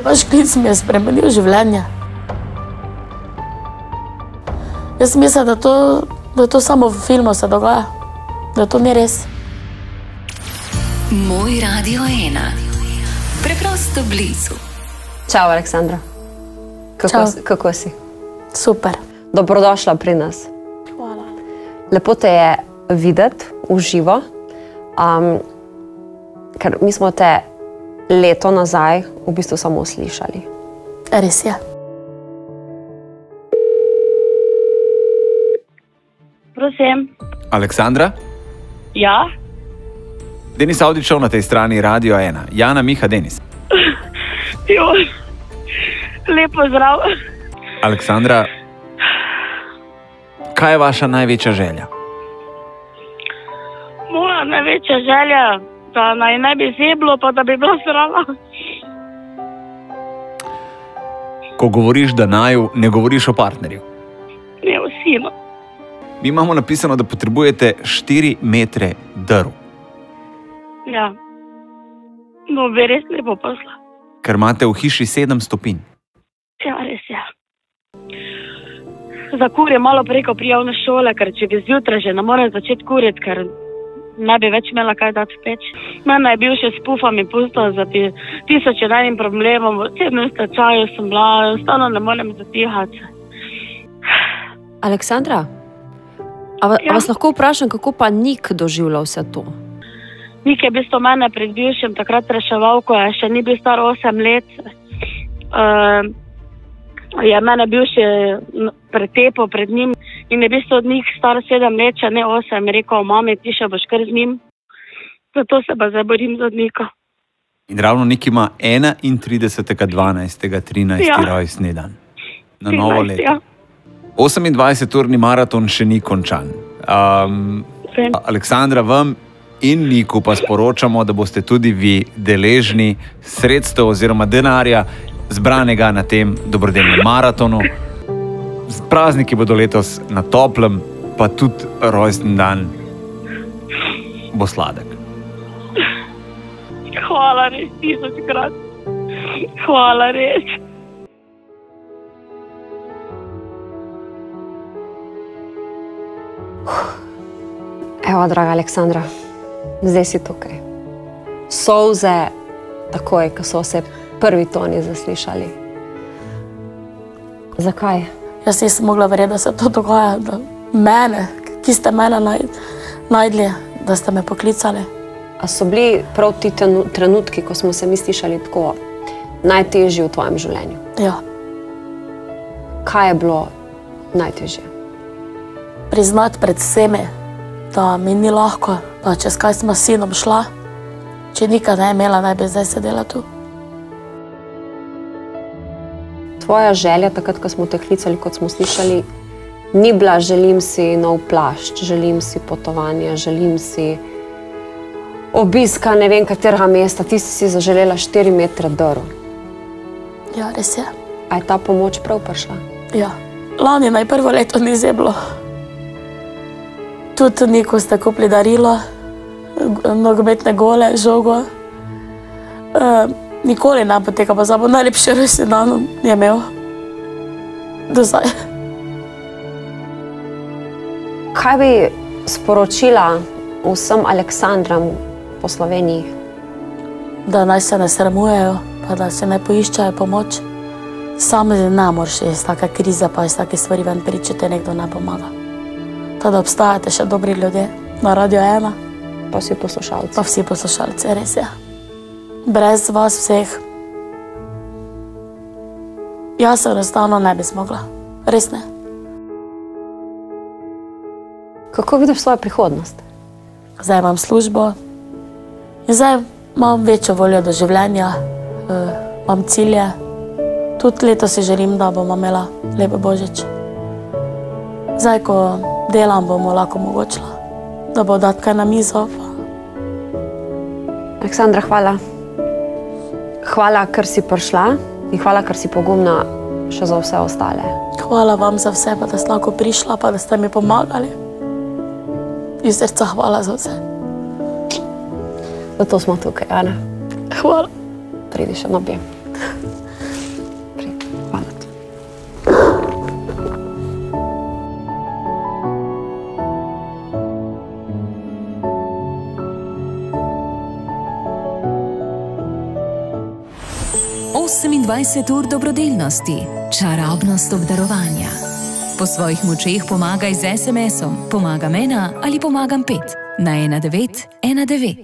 Vaš klic mi je spremenil življenje. Jaz mislim, da je to samo v filmu se dogaja, da to ni res. Moj Radio 1. Preprosto blizu. Čau, Aleksandra. Kako si? Super. Dobrodošla pri nas. Hvala. Lepo te je videti v živo, ker mi smo te leto nazaj v bistvu samo slišali. Res je. Prosim. Aleksandra? Ja? Denis Avdićev na tej strani Radio 1. Jana, Miha, Denis. Joj. Lepo zdrav. Aleksandra, kaj je vaša največja želja? Moja največja želja, da naj ne bi zeblo, pa da bi bila zdrava. Ko govoriš da naju, ne govoriš o partnerju. Ne, o sinu. Mi imamo napisano, da potrebujete 4 metre drv. Ja. No, bi res lepo posla. Ker imate v hiši 7 stopinj. Ja, res je. Za kurje malo preko prijavne šole, ker če bi zjutraj že ne morem začeti kuriti, ker ne bi več imela kaj dati v peč. Mene je bil še s pufami pustil za 1001 problemom. V 7 stečaju sem bila, stano ne morem zatihati. Aleksandra, a vas lahko vprašam, kako pa Nik doživlja vse to? Nik je v bistvu mene pred bivšim takrat reševal, ko je še ni bil star 8 let. Je mene bivši pretepal pred njim in je v bistvu od Nik star 7 let, če ne 8, je rekel, mami, ti še boš kar z njim. Zato se pa zdaj borim za Nika. In ravno Nik ima 31.12.13. Ja. rojstni dan. Na novo 13, leto. ja. 28-urni maraton še ni končan. Aleksandra, vam in Niku pa sporočamo, da boste tudi vi deležni sredstev oziroma denarja zbranega na tem dobrodelnem maratonu. Prazniki bodo letos na toplem, pa tudi rojstni dan bo sladek. Hvala res, 1000-krat. Hvala res. Evo, draga Aleksandra, zdaj si tukaj. Solze takoj, ko so se prvi toni zaslišali. Zakaj? Jaz nisem mogla verjeti, da se to dogaja, da mene, ki ste mene najdli, da ste me poklicali. A so bili prav ti trenutki, ko smo se mi slišali tako najtežji v tvojem življenju? Ja. Kaj je bilo najtežje? Priznati pred vsemi, da mi ni lahko, da čez kaj smo s sinom šla, če nikad ne imela, naj bi zdaj sedela tu. Tvoja želja, takrat, ko smo te klicali, kot smo slišali, ni bila želim si nov plašč, želim si potovanja, želim si obiska ne vem katerega mesta, ti si zaželela 4 metre drv. Ja, res je. A je ta pomoč prav prišla? Ja. Lani naj prvo leto ni zeblo. Tudi Niku ste kupili darilo, nogometne gole, žogo. Nikoli ne poteka pa zabo, najlepši rojstni dan je imel do zdaj. Kaj bi sporočila vsem Aleksandram po Sloveniji? Da naj se ne sramujejo, pa da se ne poiščajo pomoč. Sam ne moreš iz take krize pa iz take stvari ven priti, če te nekdo ne pomaga. Da obstajate še dobri ljudje na Radio 1. Pa vsi poslušalci. Pa vsi poslušalci, res je. Brez vas vseh. Jaz se enostavno ne bi zmogla. Res ne. Kako vidiš svojo prihodnost? Zdaj imam službo in zdaj imam večjo voljo do življenja, imam cilje. Tudi letos si želim, da bomo imela lep božič. Zdaj, ko delam, bomo lahko omogočila, da bo dati kaj na mizo. Aleksandra, hvala. Hvala, ker si prišla in hvala, ker si pogumna še za vse ostale. Hvala vam za vse, pa da ste lahko prišla, pa da ste mi pomagali. Iz srca hvala za vse. Zato smo tukaj, Ana. Hvala. Pridi še na objem. 28 ur dobrodelnosti, čarobnost obdarovanja. Po svojih močeh pomagaj z SMS-om, pomagam 1 ali pomagam 5 na 1919.